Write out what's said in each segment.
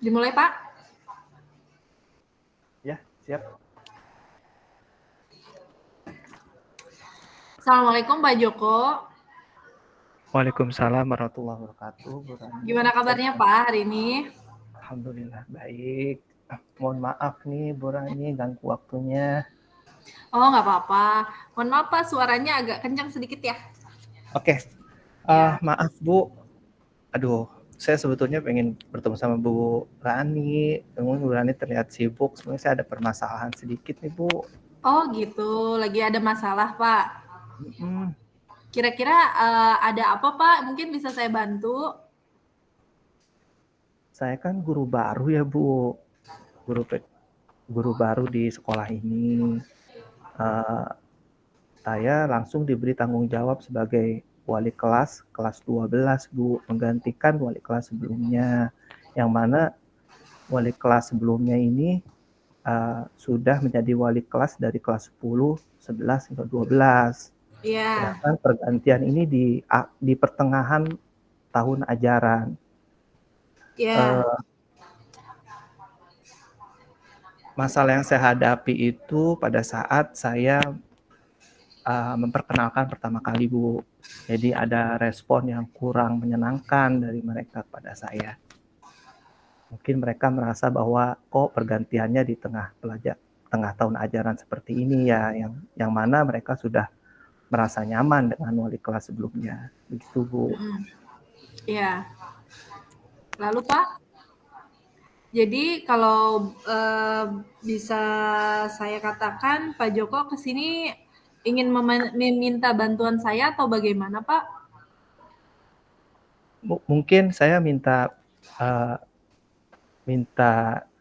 Dimulai, Pak. Ya, siap. Assalamualaikum Pak Joko. Waalaikumsalam warahmatullahi wabarakatuh, Bu Rani. Gimana kabarnya Pak hari ini? Alhamdulillah baik. Mohon maaf nih Bu Rani ganggu waktunya. Oh, nggak apa-apa. Mohon maaf Pak, suaranya agak kencang sedikit ya. Oke, Ya. maaf Bu. Aduh, saya sebetulnya pengen bertemu sama Bu Rani. Namun Bu Rani terlihat sibuk. Sebenarnya saya ada permasalahan sedikit nih Bu. Oh gitu, lagi ada masalah Pak. Hmm, Kira-kira ada apa Pak? Mungkin bisa saya bantu? saya kan guru baru ya Bu. Guru baru di sekolah ini. Uh, saya langsung diberi tanggung jawab sebagai wali kelas 12 Bu, menggantikan wali kelas sebelumnya, yang mana wali kelas sebelumnya ini sudah menjadi wali kelas dari kelas 10, 11 hingga 12. Iya. Sedangkan pergantian ini di pertengahan tahun ajaran. Iya. Masalah yang saya hadapi itu pada saat saya memperkenalkan pertama kali Bu. Jadi ada respon yang kurang menyenangkan dari mereka kepada saya. Mungkin mereka merasa bahwa kok pergantiannya di tengah tahun ajaran seperti ini ya, yang mana mereka sudah merasa nyaman dengan wali kelas sebelumnya. Begitu Bu. Iya. Lalu Pak? Jadi kalau bisa saya katakan Pak Joko kesini ingin meminta bantuan saya atau bagaimana Pak? Mungkin saya minta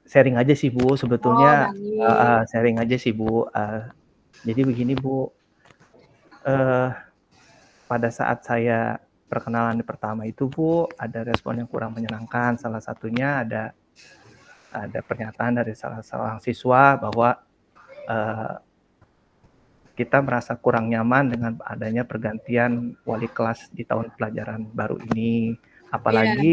sharing aja sih Bu. Oh, Sebetulnya baik. sharing aja sih Bu. Jadi begini Bu, pada saat saya perkenalan pertama itu Bu, ada respon yang kurang menyenangkan. Salah satunya ada pernyataan dari salah seorang siswa bahwa kita merasa kurang nyaman dengan adanya pergantian wali kelas di tahun pelajaran baru ini. Iya. Apalagi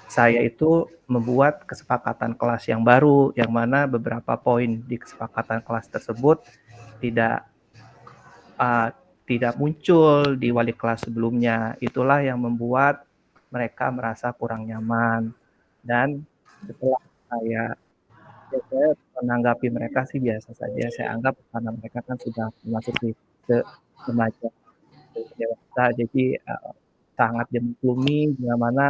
saya itu membuat kesepakatan kelas yang baru, yang mana beberapa poin di kesepakatan kelas tersebut tidak tidak muncul di wali kelas sebelumnya. Itulah yang membuat mereka merasa kurang nyaman. Dan setelah saya menanggapi mereka sih biasa saja. Saya anggap karena mereka kan sudah memasuki ke remaja, ke dewasa, jadi sangat dimaklumi bila mana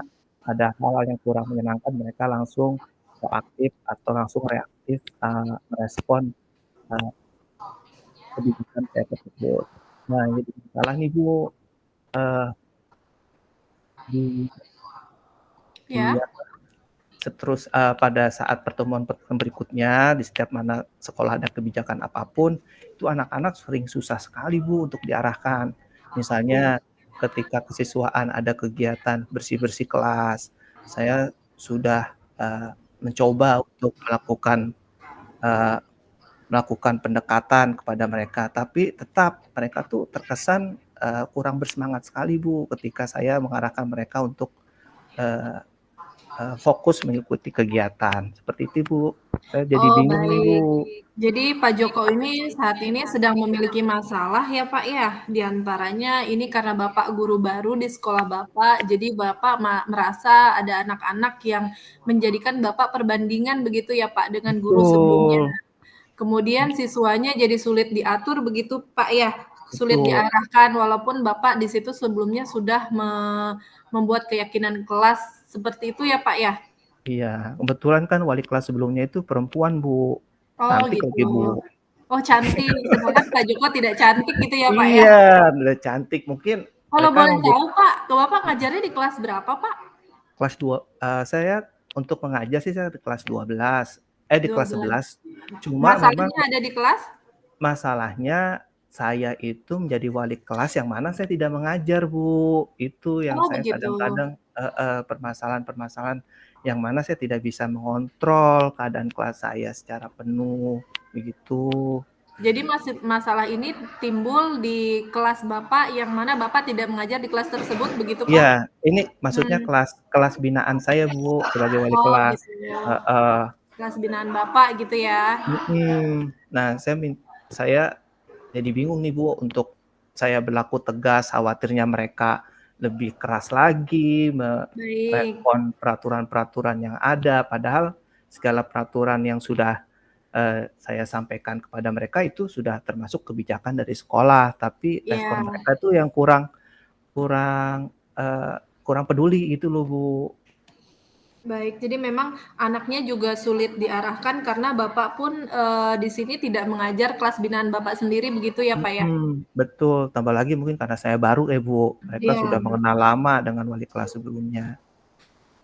ada hal-hal yang kurang menyenangkan, mereka langsung proaktif atau langsung reaktif merespon uh, kebijakan saya tersebut. Nah, jadi masalah nih Bu, uh, di di Ya. pada saat pertemuan berikutnya di setiap mana sekolah ada kebijakan apapun, itu anak-anak sering susah sekali Bu untuk diarahkan. Misalnya ketika kesiswaan ada kegiatan bersih-bersih kelas, saya sudah mencoba untuk uh, melakukan pendekatan kepada mereka, tapi tetap mereka tuh terkesan kurang bersemangat sekali Bu ketika saya mengarahkan mereka untuk uh, fokus mengikuti kegiatan. Seperti itu Bu. Saya jadi Oh, bingung nih baik. Bu. Jadi Pak Joko ini saat ini sedang memiliki masalah ya Pak ya. Di antaranya ini karena Bapak guru baru di sekolah Bapak, jadi Bapak merasa ada anak-anak yang menjadikan Bapak perbandingan begitu ya Pak dengan guru sebelumnya. Betul, Kemudian siswanya jadi sulit diatur begitu Pak ya, sulit betul. diarahkan walaupun Bapak di situ sebelumnya sudah membuat keyakinan kelas seperti itu ya Pak ya? Iya, kebetulan kan wali kelas sebelumnya itu perempuan Bu. Oh Cantik gitu. lagi Bu. Oh cantik, sedangkan Kak Joko tidak cantik gitu ya Pak ya? Iya, udah cantik. Mungkin Kalau mereka boleh membuat tahu Pak, Bapak ngajarnya di kelas berapa Pak? kelas 2. Saya untuk mengajar sih saya di kelas 12. Di kelas 12. 11. Cuma memang Masalahnya ada di kelas? masalahnya saya itu menjadi wali kelas yang mana saya tidak mengajar Bu. Itu yang Oh saya begitu. kadang-kadang permasalahan-permasalahan yang mana saya tidak bisa mengontrol keadaan kelas saya secara penuh, begitu. Jadi masalah ini timbul di kelas Bapak yang mana Bapak tidak mengajar di kelas tersebut begitu, Pak? Iya, ini maksudnya Mmm. kelas kelas binaan saya, Bu, sebagai wali Oh kelas. gitu. Heeh. Kelas binaan Bapak gitu ya? Mhm. Nah, saya jadi bingung nih, Bu, untuk saya berlaku tegas, khawatirnya mereka lebih keras lagi Baik. merespon peraturan-peraturan yang ada, padahal segala peraturan yang sudah, saya sampaikan kepada mereka itu sudah termasuk kebijakan dari sekolah, tapi respon Iya. mereka itu yang kurang kurang, kurang peduli gitu loh, Bu. Baik, jadi memang anaknya juga sulit diarahkan karena Bapak pun, di sini tidak mengajar kelas binaan Bapak sendiri begitu ya, Pak, ya? Betul, tambah lagi mungkin karena saya baru ya, Bu, mereka Iya. sudah mengenal lama dengan wali kelas sebelumnya.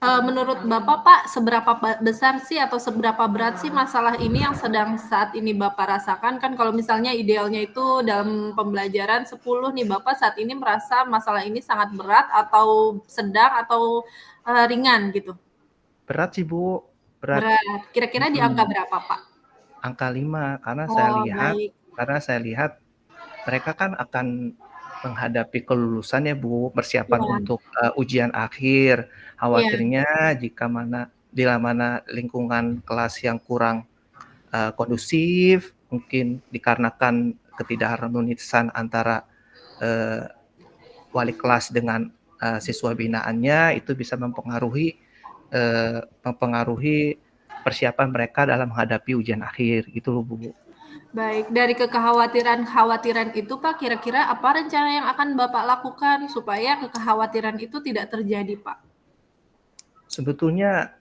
Menurut Bapak, Pak, seberapa besar sih atau seberapa berat sih masalah ini yang sedang saat ini Bapak rasakan? Kan kalau misalnya idealnya itu dalam pembelajaran 10 nih, Bapak saat ini merasa masalah ini sangat berat atau sedang atau, ringan gitu? Berat sih, Bu, berat. Berat, kira-kira di angka Mhm, berapa, Pak? angka 5 Oh, baik. karena saya lihat mereka kan akan menghadapi kelulusan ya, Bu, persiapan Iya, untuk, ujian akhir. iya, Khawatirnya bila mana lingkungan kelas yang kurang, kondusif, mungkin dikarenakan ketidakharmonisan antara, eee, wali kelas dengan, siswa binaannya, itu bisa mempengaruhi persiapan mereka dalam menghadapi ujian akhir, gitu loh, Bu. baik. Dari kekhawatiran-khawatiran itu, Pak, kira-kira apa rencana yang akan Bapak lakukan supaya kekhawatiran itu tidak terjadi, Pak? Sebetulnya,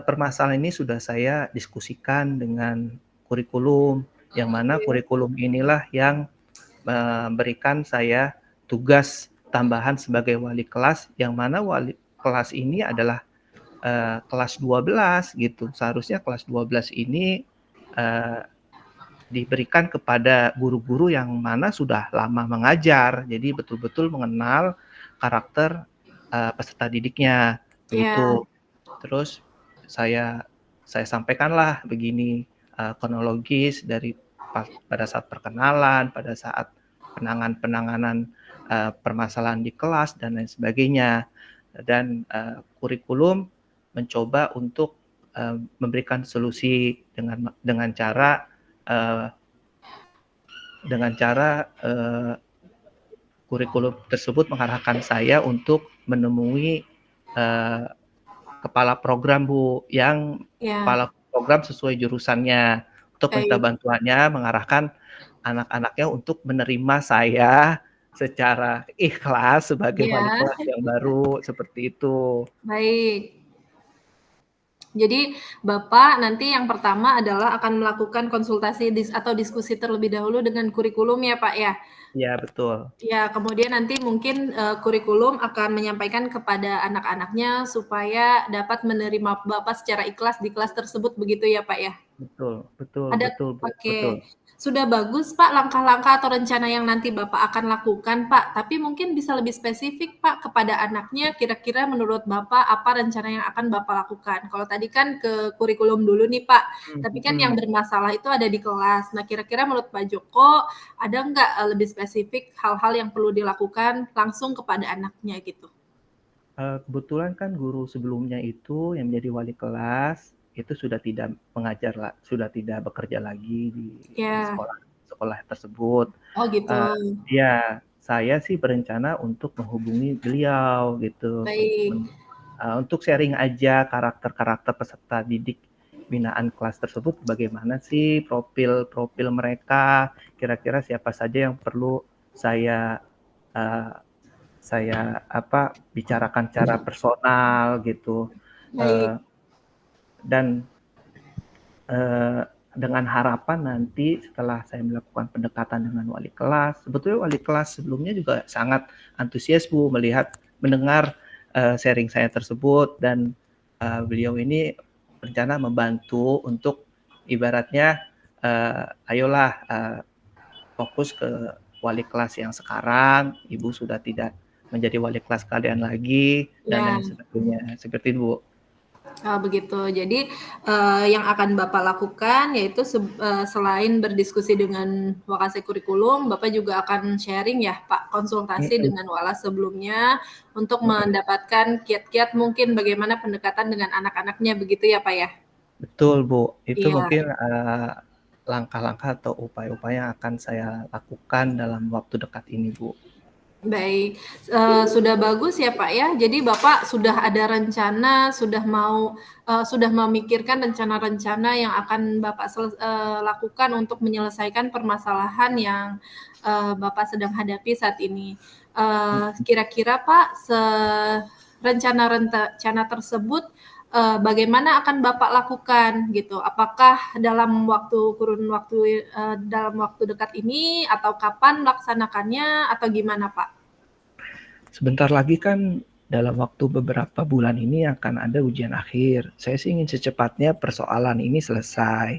permasalahan ini sudah saya diskusikan dengan kurikulum, yang mana Oke. kurikulum inilah yang memberikan saya tugas tambahan sebagai wali kelas, yang mana wali kelas ini adalah, kelas 12 gitu. Seharusnya kelas 12 ini, eee, diberikan kepada guru-guru yang mana sudah lama mengajar, jadi betul-betul mengenal karakter, peserta didiknya, Iya, begitu. Terus saya saya sampaikanlah begini, kronologis dari pada saat perkenalan, pada saat penanganan, permasalahan di kelas dan lain sebagainya. Dan, kurikulum mencoba untuk, memberikan solusi dengan cara, eee, kurikulum tersebut mengarahkan saya untuk menemui, eee kepala program, Bu, yang iya, kepala program sesuai jurusannya, untuk minta baik. bantuannya mengarahkan anak-anaknya untuk menerima saya secara ikhlas sebagai wali Iya, kelas yang baru, seperti itu. baik. Jadi Bapak nanti yang pertama adalah akan melakukan konsultasi atau diskusi terlebih dahulu dengan kurikulum ya, Pak, ya? Iya, betul, Ya, kemudian nanti mungkin, kurikulum akan menyampaikan kepada anak-anaknya supaya dapat menerima Bapak secara ikhlas di kelas tersebut begitu ya, Pak, ya? betul betul Ada betul, Bu, betul. oke. Sudah bagus, Pak, langkah-langkah atau rencana yang nanti Bapak akan lakukan, Pak. Tapi mungkin bisa lebih spesifik, Pak, kepada anaknya kira-kira menurut Bapak apa rencana yang akan Bapak lakukan. Kalau tadi kan ke kurikulum dulu nih, Pak, tapi kan yang Mhm. bermasalah itu ada di kelas. Nah, kira-kira menurut Pak Joko ada nggak, lebih spesifik hal-hal yang perlu dilakukan langsung kepada anaknya gitu? Kebetulan kan guru sebelumnya itu yang menjadi wali kelas, itu sudah tidak bekerja lagi di Ya. sekolah sekolah tersebut. Oh gitu. Iya, saya sih berencana untuk menghubungi beliau gitu, Baik. untuk sharing aja karakter-karakter peserta didik binaan kelas tersebut bagaimana sih profil-profil mereka, kira-kira siapa saja yang perlu saya, eee, bicarakan secara personal gitu, Baik. eee, dan Eee, dengan harapan nanti setelah saya melakukan pendekatan dengan wali kelas, sebetulnya wali kelas sebelumnya juga sangat antusias, Bu, mendengar, sharing saya tersebut dan, beliau ini berencana membantu untuk ibaratnya, "Ayolah, fokus ke wali kelas yang sekarang, Ibu sudah tidak menjadi wali kelas kalian lagi," dan Ya. lain sebagainya, seperti itu, Bu. Begitu. Jadi, yang akan Bapak lakukan yaitu selain berdiskusi dengan Wakasek Kurikulum, Bapak juga akan sharing ya Pak, konsultasi Mhm dengan Walas sebelumnya untuk mhm. mendapatkan kiat-kiat mungkin bagaimana pendekatan dengan anak-anaknya begitu ya Pak ya? Betul, Bu. Itu Iya. mungkin, langkah-langkah atau upaya-upaya yang akan saya lakukan dalam waktu dekat ini, Bu. Baik, sudah bagus ya Pak ya. Jadi Bapak sudah ada rencana, sudah memikirkan rencana-rencana yang akan Bapak lakukan untuk menyelesaikan permasalahan yang Bapak sedang hadapi saat ini. Mhm. Kira-kira Pak, rencana tersebut bagaimana akan Bapak lakukan gitu? Apakah kurun waktu dalam waktu dekat ini atau kapan melaksanakannya atau gimana Pak? Sebentar lagi kan dalam waktu beberapa bulan ini akan ada ujian akhir. Saya sih ingin secepatnya persoalan ini selesai,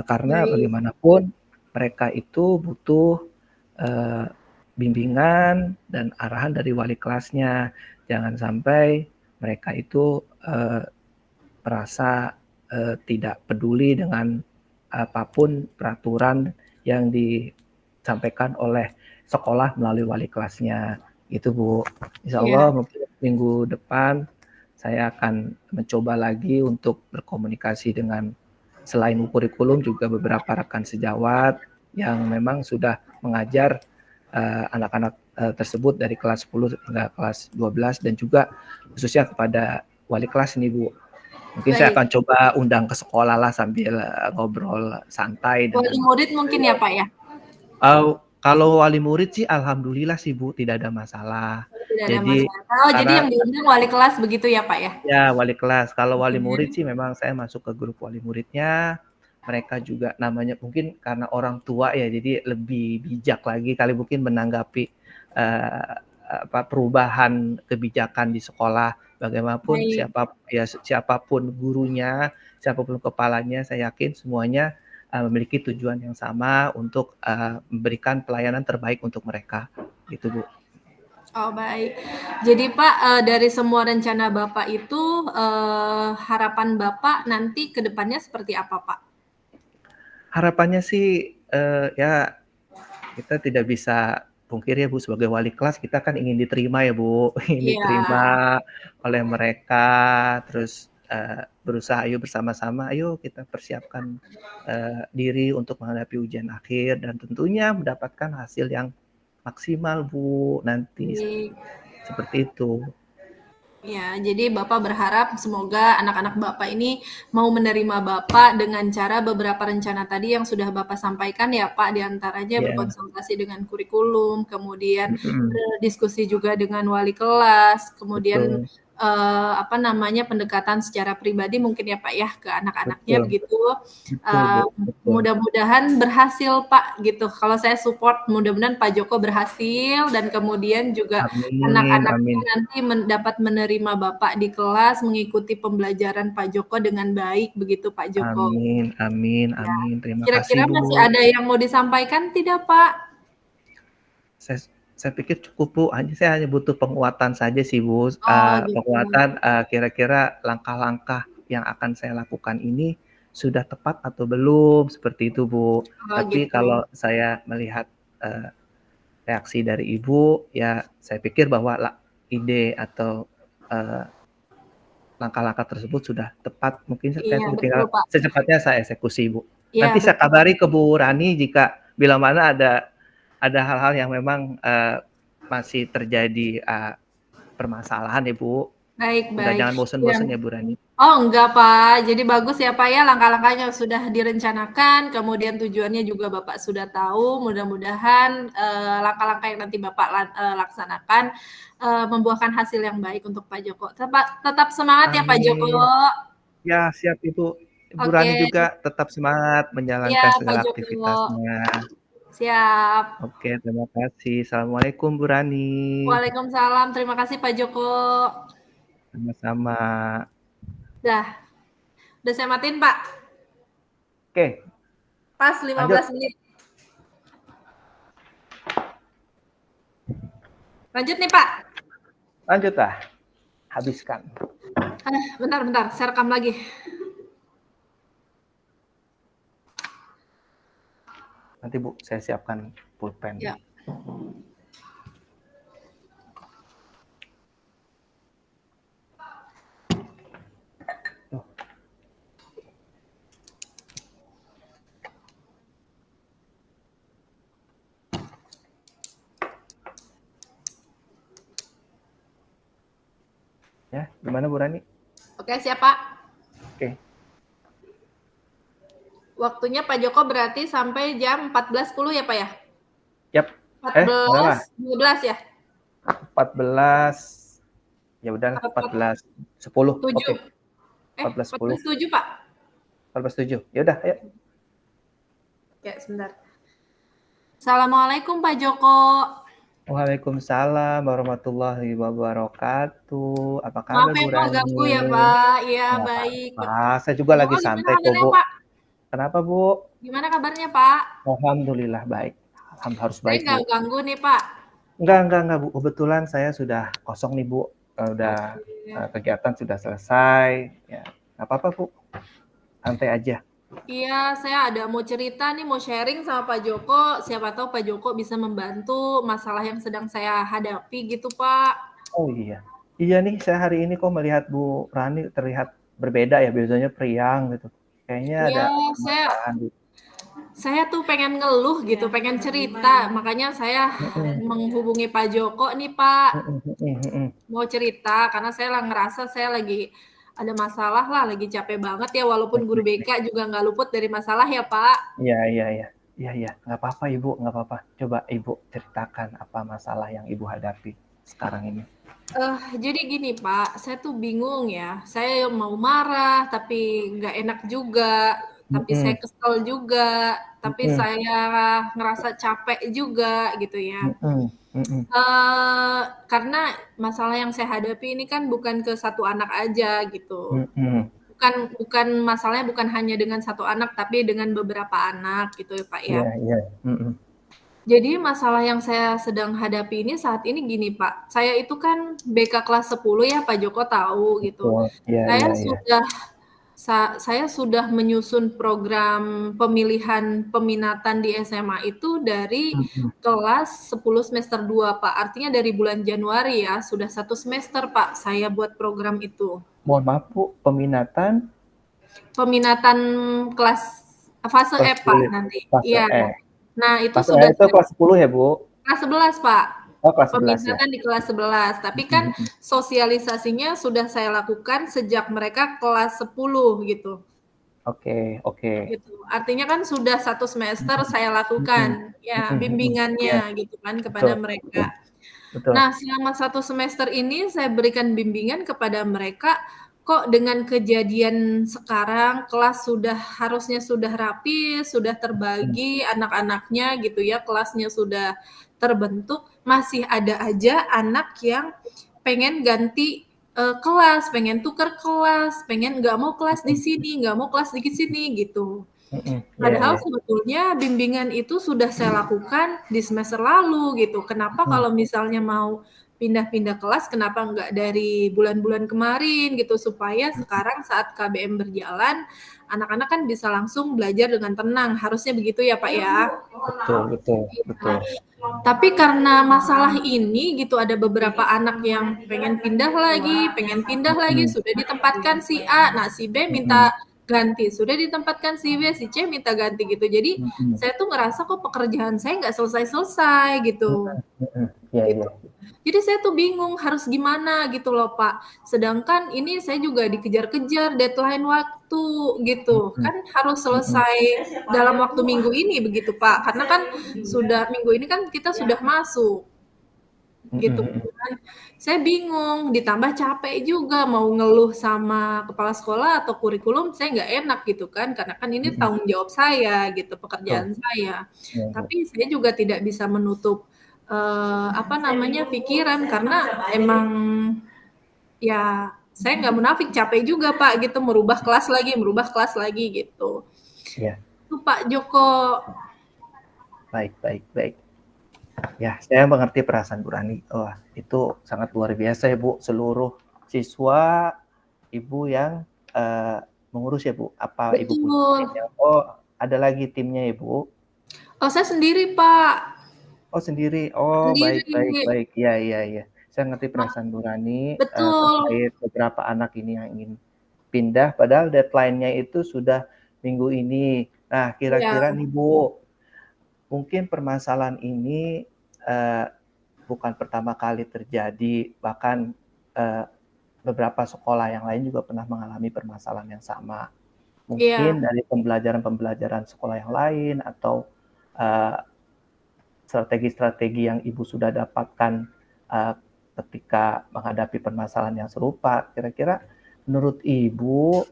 karena Baik, bagaimanapun mereka itu butuh, eee, bimbingan dan arahan dari wali kelasnya. Jangan sampai mereka itu, merasa, tidak peduli dengan apapun peraturan yang disampaikan oleh sekolah melalui wali kelasnya, gitu, Bu. iya, Insyaallah mungkin minggu depan saya akan mencoba lagi untuk berkomunikasi dengan selain kurikulum juga beberapa rekan sejawat yang memang sudah mengajar, anak-anak, tersebut dari kelas 10 hingga kelas 12 dan juga khususnya kepada wali kelas nih, Bu. Mungkin saya baik. akan coba undang ke sekolah lah sambil, ngobrol santai Wali dengan murid mungkin ya Pak ya? kalau wali murid sih alhamdulillah sih Bu, tidak ada masalah. Tidak ada Jadi masalah. Oh, jadi karena yang diundang wali kelas begitu ya Pak ya? ya wali kelas, kalau wali murid Oke. sih memang saya masuk ke grup wali muridnya, mereka juga namanya mungkin karena orang tua ya, jadi lebih bijak lagi kali mungkin menanggapi, eee, perubahan kebijakan di sekolah. Bagaimanapun Baik. siapapun gurunya, siapapun kepalanya, saya yakin semuanya, memiliki tujuan yang sama untuk, memberikan pelayanan terbaik untuk mereka, gitu Bu. Oh, baik. Jadi Pak, dari semua rencana Bapak itu, harapan Bapak nanti ke depannya seperti apa Pak? Harapannya sih, ya kita tidak bisa pungkiri ya Bu, sebagai wali kelas kita kan ingin diterima ya Bu, ingin Iya, diterima oleh mereka, terus, berusaha ayo bersama-sama, ayo kita persiapkan, diri untuk menghadapi ujian akhir dan tentunya mendapatkan hasil yang maksimal Bu, nanti baik. seperti itu. Ya, jadi Bapak berharap semoga anak-anak Bapak ini mau menerima Bapak dengan cara beberapa rencana tadi yang sudah Bapak sampaikan ya Pak, di antaranya Iya, berkonsultasi dengan kurikulum, kemudian mhm, berdiskusi juga dengan wali kelas, kemudian betul apa namanya pendekatan secara pribadi mungkin ya Pak ya ke anak-anaknya betul begitu. betul Bu, Eh, betul. Mudah-mudahan berhasil Pak gitu. Kalau saya support mudah-mudahan Pak Joko berhasil dan kemudian juga Amin anak-anaknya amin nanti dapat menerima Bapak di kelas, mengikuti pembelajaran Pak Joko dengan baik, begitu Pak Joko. amin amin Ya. amin, terima kasih Kira-kira Bu. masih ada yang mau disampaikan tidak, Pak? Saya saya pikir cukup, Bu, saya hanya butuh penguatan saja sih, Bu, Oh, gitu. penguatan, kira-kira langkah-langkah yang akan saya lakukan ini sudah tepat atau belum, seperti itu, Bu. Oh, Tapi gitu. kalau saya melihat, eee, reaksi dari Ibu, ya saya pikir bahwa ide atau, eee, langkah-langkah tersebut sudah tepat, mungkin Iya, betul, tinggal Pak. secepatnya saya eksekusi, Bu. Iya, Nanti saya betul. kabari ke Bu Rani jika bila mana ada hal-hal yang memang, masih terjadi, permasalahan ya, Bu. Baik, Enggak, baik. jangan Iya. bosen-bosen ya, Bu Rani. Oh, enggak, Pak. Jadi bagus ya, Pak, ya, langkah-langkahnya sudah direncanakan, kemudian tujuannya juga Bapak sudah tahu. Mudah-mudahan, langkah-langkah yang nanti Bapak laksanakan, membuahkan hasil yang baik untuk Pak Joko. Tetap semangat ya, Pak Joko. Amin. Ya, siap Ibu. Ibu Oke. Rani juga tetap semangat Iya, menjalankan Pak segala Joko. aktivitasnya. Siap. Oke, terima kasih. Assalamualaikum Bu Rani. Waalaikumsalam. Terima kasih, Pak Joko. Sama-sama. Dah. Udah saya matiin, Pak. Oke, Pas 15 lanjut. menit. Lanjut nih, Pak. Lanjut lah, habiskan. Bentar, saya rekam lagi. Nanti Bu, saya siapkan pulpen. Ya. Ya, gimana Bu Rani? Oke, siap Pak. Oke. Waktunya Pak Joko berarti sampai jam 14.10 ya Pak ya? Yap. Salah. 12 ya? 14. Ya udah 14.10. 7. Oke. 14.10. 14.7 Pak. 14.7. Ya udah, ayo. Oke, sebentar. Assalamualaikum Pak Joko. Waalaikumsalam warahmatullahi wabarakatuh. Apa Maaf kabar ya Bu Pak ganggu ya Rani? Pak. Iya Nggak baik. apa-apa. Saya juga Pak lagi Joko gimana santai kok kabarnya Bu. Pak? Kenapa Bu? Gimana kabarnya Pak? Alhamdulillah baik. Alhamdulillah harus Saya baik nggak Bu. ganggu nih Pak. Enggak Bu. Kebetulan saya sudah kosong nih Bu. Udah kegiatan sudah selesai. Ya, nggak apa-apa Bu. Santai aja. Iya, saya ada mau cerita nih, mau sharing sama Pak Joko. Siapa tahu Pak Joko bisa membantu masalah yang sedang saya hadapi gitu Pak. Oh iya. Iya nih, saya hari ini kok melihat Bu Rani terlihat berbeda ya. Biasanya periang gitu. Kayaknya ada Iya, saya permasalahan Bu. saya tuh pengen ngeluh gitu, pengen cerita. Makanya saya Mm-mm. menghubungi Pak Joko nih Pak. Mm-mm. Mau cerita karena saya ngerasa saya lagi ada masalah lah, lagi capek banget ya walaupun guru Baik. BK juga nggak luput dari masalah ya Pak. Iya, nggak apa-apa Ibu, nggak apa-apa. Coba Ibu ceritakan apa masalah yang Ibu hadapi sekarang ini. Jadi gini Pak, saya tuh bingung ya. Saya mau marah, tapi nggak enak juga. Tapi saya Mm-mm. kesel juga. Tapi Mm-mm. saya ngerasa capek juga gitu ya. Mm-mm. Mm-mm. Karena masalah yang saya hadapi ini kan bukan ke satu anak aja gitu. Mm-mm. Bukan masalahnya bukan hanya dengan satu anak, tapi dengan beberapa anak gitu ya Pak ya. Iya. Mm-mm. Jadi masalah yang saya sedang hadapi ini saat ini gini Pak, saya itu kan BK kelas 10 ya Pak Joko tahu gitu. Betul. Saya Iya. sudah saya sudah menyusun program pemilihan peminatan di SMA itu dari Mm-mm. kelas 10 semester 2 Pak. Artinya dari bulan Januari ya, sudah 1 semester Pak saya buat program itu. Mohon maaf Bu, peminatan Peminatan kelas fase kelas E Pak 10, nanti. fase Iya. E. Nah, itu Fase E sudah itu kelas 10 ya Bu? kelas 11 Pak. Oh, kelas 11 ya. Peminatan di kelas 11. Tapi kan Mm-mm. sosialisasinya sudah saya lakukan sejak mereka kelas 10 gitu. Oke. Gitu. Artinya kan sudah 1 semester saya Mm-mm. lakukan ya Iya, bimbingannya gitu kan kepada betul. mereka. Betul. Nah, selama 1 semester ini saya berikan bimbingan kepada mereka, kok dengan kejadian sekarang kelas harusnya sudah rapi, sudah Mm. terbagi anak-anaknya gitu ya, kelasnya sudah terbentuk, masih ada aja anak yang pengen ganti kelas, pengen tukar kelas, pengen nggak mau kelas di sini, nggak mau kelas di sini gitu. Padahal Iya. sebetulnya bimbingan itu sudah saya lakukan di semester lalu gitu. Kenapa Mm. kalau misalnya mau pindah-pindah kelas, kenapa nggak dari bulan-bulan kemarin gitu, supaya sekarang saat KBM berjalan, anak-anak kan bisa langsung belajar dengan tenang. Harusnya begitu ya Pak ya. Betul. Tapi karena masalah ini gitu, ada beberapa anak yang pengen pindah lagi, Mm. sudah ditempatkan si A, nah si B Mm. minta ganti, sudah ditempatkan si B, si C minta ganti gitu. Jadi Mm. saya tuh ngerasa kok pekerjaan saya nggak selesai-selesai gitu. Iya. Gitu. Jadi saya tuh bingung harus gimana gitu loh Pak. Sedangkan ini saya juga dikejar-kejar deadline waktu gitu. Mm. Kan harus Mm. selesai dalam waktu minggu ini begitu Pak. Karena kan sudah minggu ini kan kita sudah masuk gitu Mm. kan. Saya bingung, ditambah capek juga mau ngeluh sama kepala sekolah atau kurikulum saya nggak enak gitu kan. Karena kan ini Mm. tanggung jawab saya gitu, Betul. pekerjaan saya. Iya, Bu. Tapi saya juga tidak bisa menutup pikiran karena emang ya saya nggak munafik capek juga Pak gitu merubah kelas lagi gitu. Iya. Itu Pak Joko. Baik. Ya, saya mengerti perasaan Bu Rani. Wah, itu sangat luar biasa ya Bu. Seluruh siswa Ibu yang, mengurus ya, Bu? Apa Ibu punya tim Betul. yang oh, ada lagi timnya ya, Bu? Oh, saya sendiri, Pak. Oh, sendiri. Oh, baik baik Sendiri. baik. Iya iya iya. Saya ngerti perasaan Bu Rani, Betul. terkait beberapa anak ini yang ingin pindah, padahal deadline-nya itu sudah minggu ini. Nah, Iya. kira-kira nih, Bu, mungkin permasalahan ini, eee, bukan pertama kali terjadi, bahkan, eee, beberapa sekolah yang lain juga pernah mengalami permasalahan yang sama. Iya. Mungkin dari pembelajaran-pembelajaran sekolah yang lain atau, eee, strategi-strategi yang Ibu sudah dapatkan, eee, ketika menghadapi permasalahan yang serupa. Kira-kira menurut Ibu,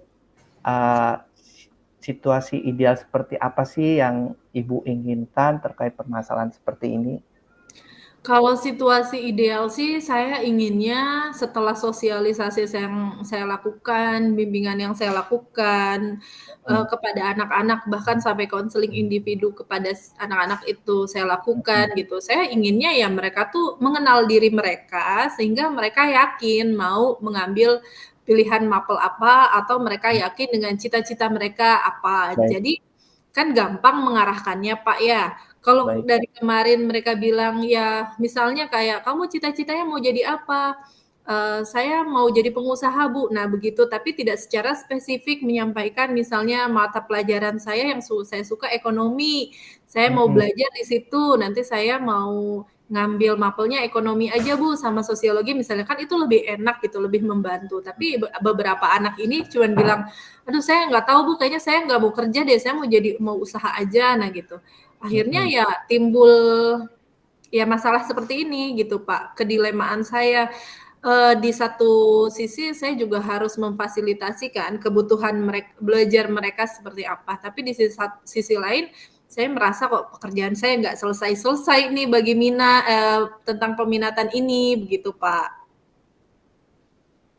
situasi ideal seperti apa sih yang Ibu inginkan terkait permasalahan seperti ini? Kalau situasi ideal sih saya inginnya setelah sosialisasi yang saya lakukan, bimbingan yang saya lakukan, Mhm kepada anak-anak, bahkan sampai konseling individu kepada anak-anak itu saya mhm. lakukan gitu. Saya inginnya ya mereka tuh mengenal diri mereka, sehingga mereka yakin mau mengambil pilihan mapel apa, atau mereka yakin dengan cita-cita mereka apa. Baik Jadi, kan gampang mengarahkannya, Pak, ya. Kalau baik. dari kemarin mereka bilang ya misalnya kayak, "Kamu cita-citanya mau jadi apa?" "Saya mau jadi pengusaha, Bu." Nah begitu, tapi tidak secara spesifik menyampaikan misalnya mata pelajaran saya yang saya suka ekonomi, saya mau Mhm belajar di situ, nanti saya mau ngambil mapelnya ekonomi aja, Bu, sama sosiologi misalnya, kan itu lebih enak gitu, lebih membantu. Tapi beberapa anak ini cuman bilang, "Aduh saya nggak tahu, Bu, kayaknya saya nggak mau kerja deh, saya mau usaha aja." Nah gitu. Akhirnya mhm. ya timbul ya masalah seperti ini gitu, Pak, kedilemaan saya. Di satu sisi saya juga harus memfasilitasi kan kebutuhan belajar mereka seperti apa, tapi di sisi lain saya merasa kok pekerjaan saya nggak selesai-selesai nih tentang peminatan ini, begitu, Pak.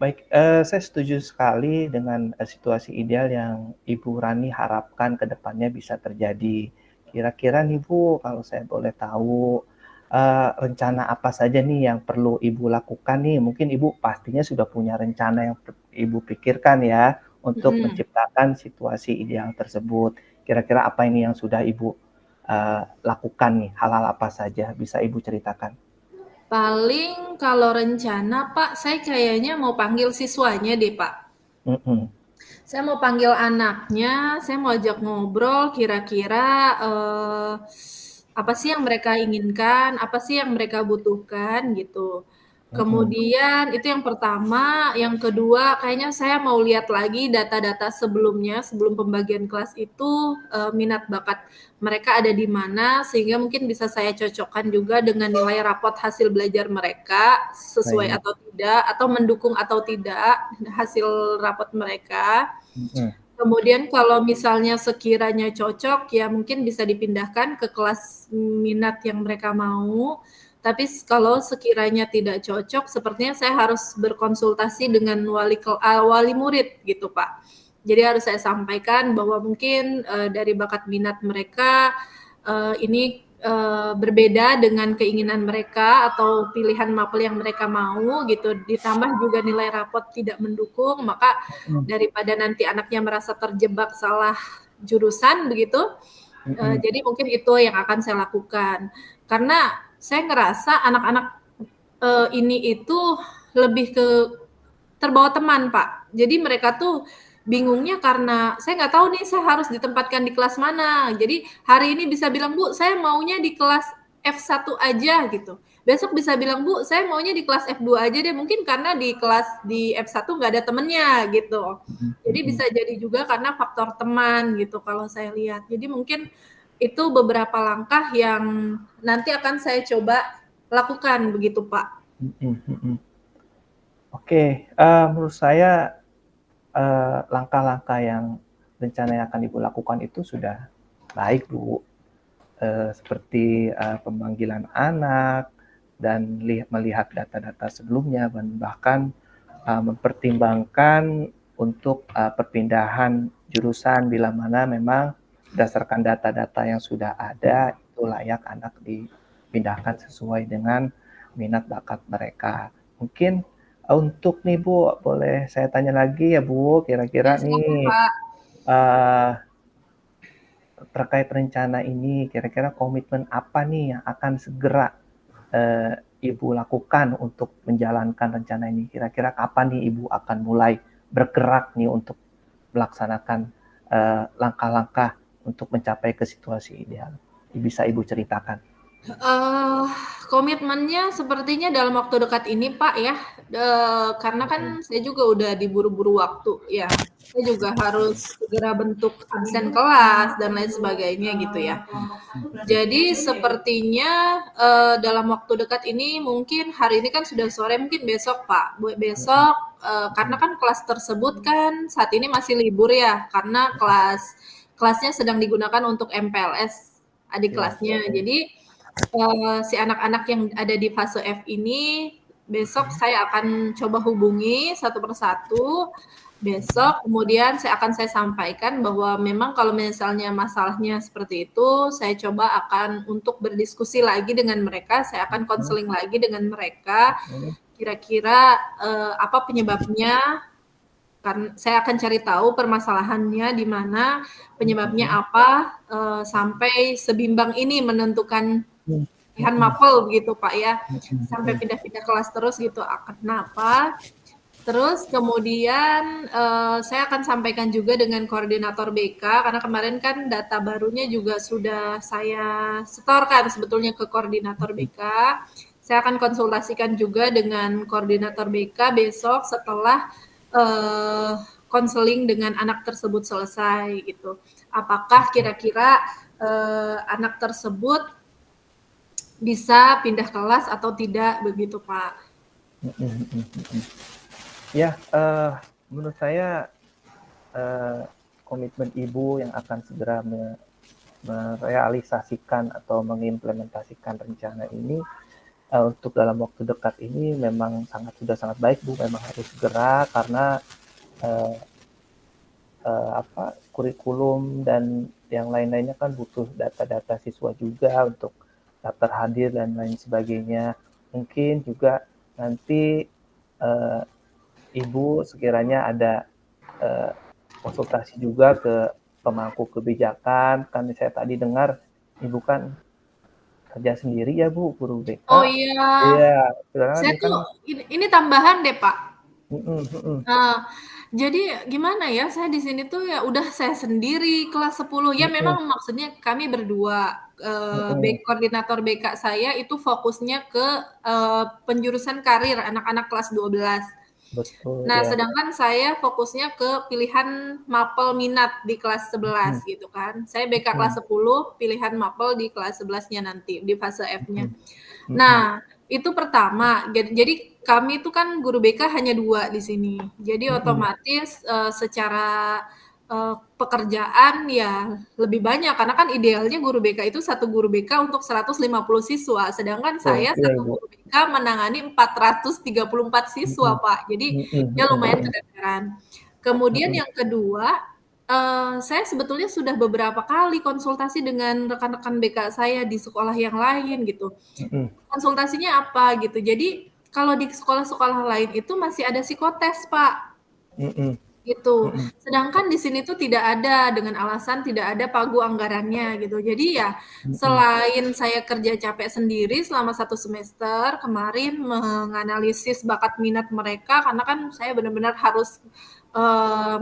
Baik, saya setuju sekali dengan, situasi ideal yang Ibu Rani harapkan ke depannya bisa terjadi. Kira-kira nih, Bu, kalau saya boleh tahu, rencana apa saja nih yang perlu Ibu lakukan nih? Mungkin Ibu pastinya sudah punya rencana yang Ibu pikirkan ya, untuk Mhm. menciptakan situasi ideal tersebut. Kira-kira apa ini yang sudah Ibu, lakukan nih? Hal-hal apa saja? Bisa Ibu ceritakan? Paling kalau rencana, Pak, saya kayaknya mau panggil siswanya deh, Pak. Mhm, Saya mau panggil anaknya, saya mau ajak ngobrol kira-kira, apa sih yang mereka inginkan, apa sih yang mereka butuhkan gitu. mhm, Kemudian itu yang pertama, yang kedua kayaknya saya mau lihat lagi data-data sebelumnya, sebelum pembagian kelas itu, minat bakat mereka ada di mana, sehingga mungkin bisa saya cocokkan juga dengan nilai rapot hasil belajar mereka, sesuai baik, atau tidak, atau mendukung atau tidak hasil rapot mereka. mhm, Kemudian kalau misalnya sekiranya cocok, ya mungkin bisa dipindahkan ke kelas minat yang mereka mau. Tapi kalau sekiranya tidak cocok, sepertinya saya harus berkonsultasi dengan wali murid gitu, Pak. Jadi harus saya sampaikan bahwa mungkin, dari bakat minat mereka, ini, berbeda dengan keinginan mereka atau pilihan mapel yang mereka mau gitu, ditambah juga nilai rapot tidak mendukung, maka mhm, daripada nanti anaknya merasa terjebak salah jurusan begitu, mhm. jadi mungkin itu yang akan saya lakukan. Karena saya ngerasa anak-anak, ini itu lebih ke terbawa teman, Pak. Jadi mereka tuh bingungnya karena saya nggak tahu nih saya harus ditempatkan di kelas mana. Jadi hari ini bisa bilang, "Bu, saya maunya di kelas F1 aja," gitu. Besok bisa bilang, "Bu, saya maunya di kelas F2 aja deh." Mungkin karena di F1 nggak ada temennya gitu. Mhm Jadi mhm. bisa jadi juga karena faktor teman gitu kalau saya lihat. Jadi mungkin itu beberapa langkah yang nanti akan saya coba lakukan begitu, Pak. Mhm mhm. Oke, menurut saya, langkah-langkah yang rencana yang akan Ibu lakukan itu sudah baik, Bu. Seperti, pemanggilan anak dan melihat data-data sebelumnya dan bahkan, mempertimbangkan untuk, perpindahan jurusan bila mana memang berdasarkan data-data yang sudah ada, itu layak anak dipindahkan sesuai dengan minat bakat mereka. Mungkin Untuk nih Bu, boleh saya tanya lagi ya Bu, kira-kira Ya, silakan nih, Pak. eee, terkait rencana ini, kira-kira komitmen apa nih yang akan segera, eee, Ibu lakukan untuk menjalankan rencana ini? Kira-kira kapan nih Ibu akan mulai bergerak nih untuk melaksanakan, langkah-langkah untuk mencapai ke situasi ideal? Bisa Ibu ceritakan? Eee, Komitmennya sepertinya dalam waktu dekat ini, Pak, ya, karena kan Mhm, saya juga udah diburu-buru waktu ya. Saya juga harus segera bentuk absen kelas dan lain sebagainya gitu ya. mhm, Jadi sepertinya, dalam waktu dekat ini mungkin hari ini kan sudah sore, mungkin besok, Pak. mhm, Besok, karena kan kelas tersebut kan saat ini masih libur ya, karena kelasnya sedang digunakan untuk MPLS adik iya, kelasnya. Jadi si anak-anak yang ada di fase F ini besok mhm, saya akan coba hubungi satu persatu. mhm, Besok kemudian saya sampaikan bahwa memang kalau misalnya masalahnya seperti itu, saya coba akan untuk berdiskusi lagi dengan mereka, saya akan mhm, konseling lagi dengan mereka, mhm, kira-kira, apa penyebabnya, kan saya akan cari tahu permasalahannya di mana, penyebabnya mhm, apa, sampai sebimbang ini menentukan mhm, pilihan mhm, mapel begitu Pak ya, mhm, sampai mhm. pindah-pindah kelas terus gitu, kenapa. Terus kemudian, saya akan sampaikan juga dengan koordinator BK, karena kemarin kan data barunya juga sudah saya setorkan sebetulnya ke koordinator BK. Saya akan konsultasikan juga dengan koordinator BK besok setelah, eee, konseling dengan anak tersebut selesai gitu. Apakah kira-kira, anak tersebut bisa pindah kelas atau tidak begitu, Pak. Mhm, mhm, mhm. Ya, menurut saya, eee, komitmen Ibu yang akan segera merealisasikan atau mengimplementasikan rencana ini, untuk dalam waktu dekat ini memang sudah sangat baik Bu, memang harus segera karena, eee apa, kurikulum dan yang lain-lainnya kan butuh data-data siswa juga untuk daftar hadir dan lain sebagainya. Mungkin juga nanti, eee, Ibu sekiranya ada, eee, konsultasi juga ke pemangku kebijakan, kan saya tadi dengar Ibu kan kerja sendiri ya Bu, guru BK. Oh iya, Iya, sedangkan saya ini kan tuh ini tambahan deh, Pak. mhm, mhm, Eee, jadi gimana ya, saya di sini tuh ya udah saya sendiri kelas 10, ya mhm, memang maksudnya kami berdua, mhm, koordinator BK saya itu fokusnya ke, penjurusan karir anak-anak kelas 12. betul, Nah, ya, sedangkan saya fokusnya ke pilihan mapel minat di kelas 11 mhm, gitu kan. Saya BK mhm, kelas 10, pilihan mapel di kelas 11-nya nanti, di fase F-nya. mhm, mhm, Nah, itu pertama, jadi kami itu kan guru BK hanya 2 di sini. Jadi mhm, otomatis, secara, pekerjaan ya lebih banyak, karena kan idealnya guru BK itu satu guru BK untuk 150 siswa, sedangkan betul, saya iya satu Ibu. guru BK menangani 434 siswa, Mhm, Pak. Jadi mhm, ya mhm, lumayan mhm, kedengeran. Kemudian mhm, yang kedua, saya sebetulnya sudah beberapa kali konsultasi dengan rekan-rekan BK saya di sekolah yang lain gitu. mhm, Konsultasinya apa gitu. Jadi kalau di sekolah-sekolah lain itu masih ada psikotes, Pak, mhm, gitu. mhm, Sedangkan di sini tuh tidak ada, dengan alasan tidak ada pagu anggarannya gitu. Jadi ya mhm, selain saya kerja capek sendiri selama 1 semester, kemarin menganalisis bakat minat mereka karena kan saya benar-benar harus,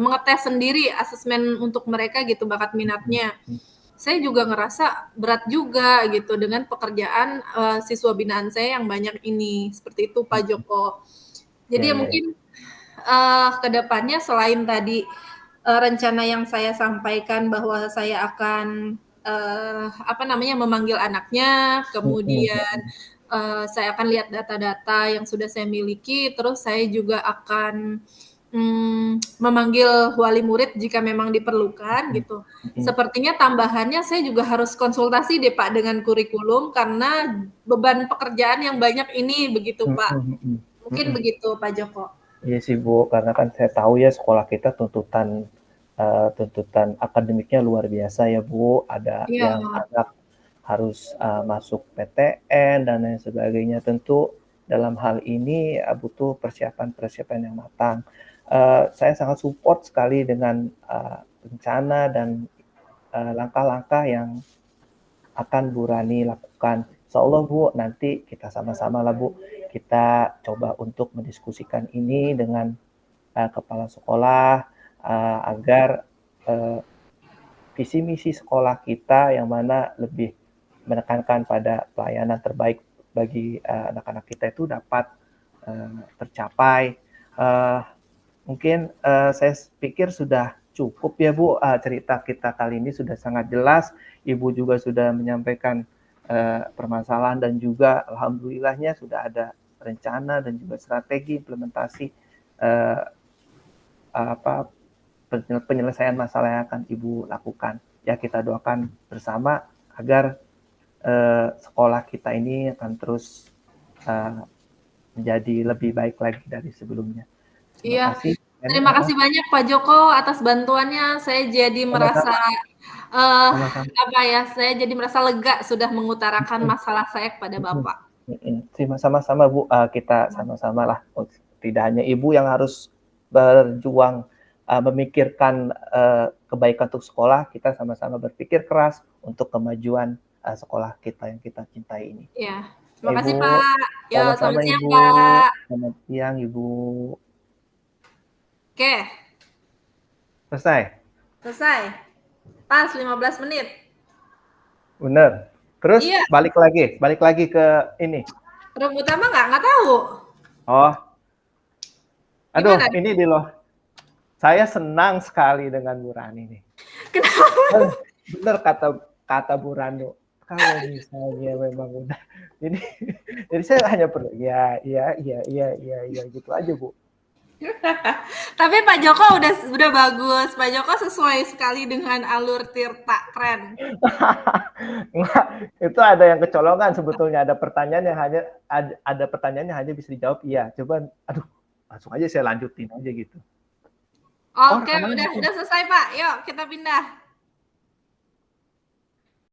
mengetes sendiri asesmen untuk mereka gitu bakat mhm, minatnya. mhm, Saya juga ngerasa berat juga gitu dengan pekerjaan, siswa binaan saya yang banyak ini, seperti itu Pak mhm. Joko. Jadi Iya, ya iya, iya. mungkin, ke depannya selain tadi, rencana yang saya sampaikan bahwa saya akan, apa namanya, memanggil anaknya, Mhm, kemudian, mhm, saya akan lihat data-data yang sudah saya miliki, terus saya juga akan, memanggil wali murid jika memang diperlukan mhm, gitu. mhm, Sepertinya tambahannya saya juga harus konsultasi deh Pak dengan kurikulum karena beban pekerjaan yang banyak ini, begitu mhm, Pak. mhm, Mungkin mhm. begitu Pak Joko. Iya sih, Bu, karena kan saya tahu ya sekolah kita tuntutan akademiknya luar biasa ya, Bu. Ada Iya, yang anak harus, masuk PTN dan lain sebagainya. Tentu dalam hal ini butuh persiapan-persiapan yang matang. Saya sangat support sekali dengan rencana dan langkah-langkah yang akan Bu Rani lakukan. Insyaallah Bu, nanti kita sama-sama lah Bu, kita coba untuk mendiskusikan ini dengan kepala sekolah agar visi misi sekolah kita yang mana lebih menekankan pada pelayanan terbaik bagi anak-anak kita itu dapat tercapai. Mungkin saya pikir sudah cukup ya Bu, cerita kita kali ini sudah sangat jelas. Ibu juga sudah menyampaikan permasalahan dan juga alhamdulillahnya sudah ada rencana dan juga strategi implementasi penyelesaian masalah yang akan Ibu lakukan. Ya, kita doakan bersama agar sekolah kita ini akan terus menjadi lebih baik lagi dari sebelumnya. Terima Iya, kasih. terima kasih banyak Pak Joko atas bantuannya. Saya jadi merasa Sama-sama. Sama-sama. apa ya? Saya jadi merasa lega sudah mengutarakan masalah saya kepada Bapak. Sama-sama Bu, kita sama-sama lah. Tidak hanya Ibu yang harus berjuang memikirkan kebaikan untuk sekolah, kita sama-sama berpikir keras untuk kemajuan sekolah kita yang kita cintai ini. Ya, terima kasih Ibu, Pak. Yo, sama-sama selamat siang Ibu. Pak. Selamat siang Ibu. Oke, Selesai? selesai. Pas 15 menit. Bener. Terus Iya, balik lagi ke ini. room utama nggak tahu. Oh, aduh, Gimana? ini di loh. Saya senang sekali dengan Bu Rani nih. Kenapa? Bener kata Bu Rano. Kalau misalnya memang udah, jadi saya hanya perlu iya gitu aja Bu. Tapi Pak Joko udah bagus. Pak Joko sesuai sekali dengan alur Tirta, keren. Enggak, itu ada yang kecolongan sebetulnya, ada pertanyaan yang hanya bisa dijawab iya. Coba aduh, langsung aja saya lanjutin aja gitu. Oke, udah selesai Pak. Yuk kita pindah.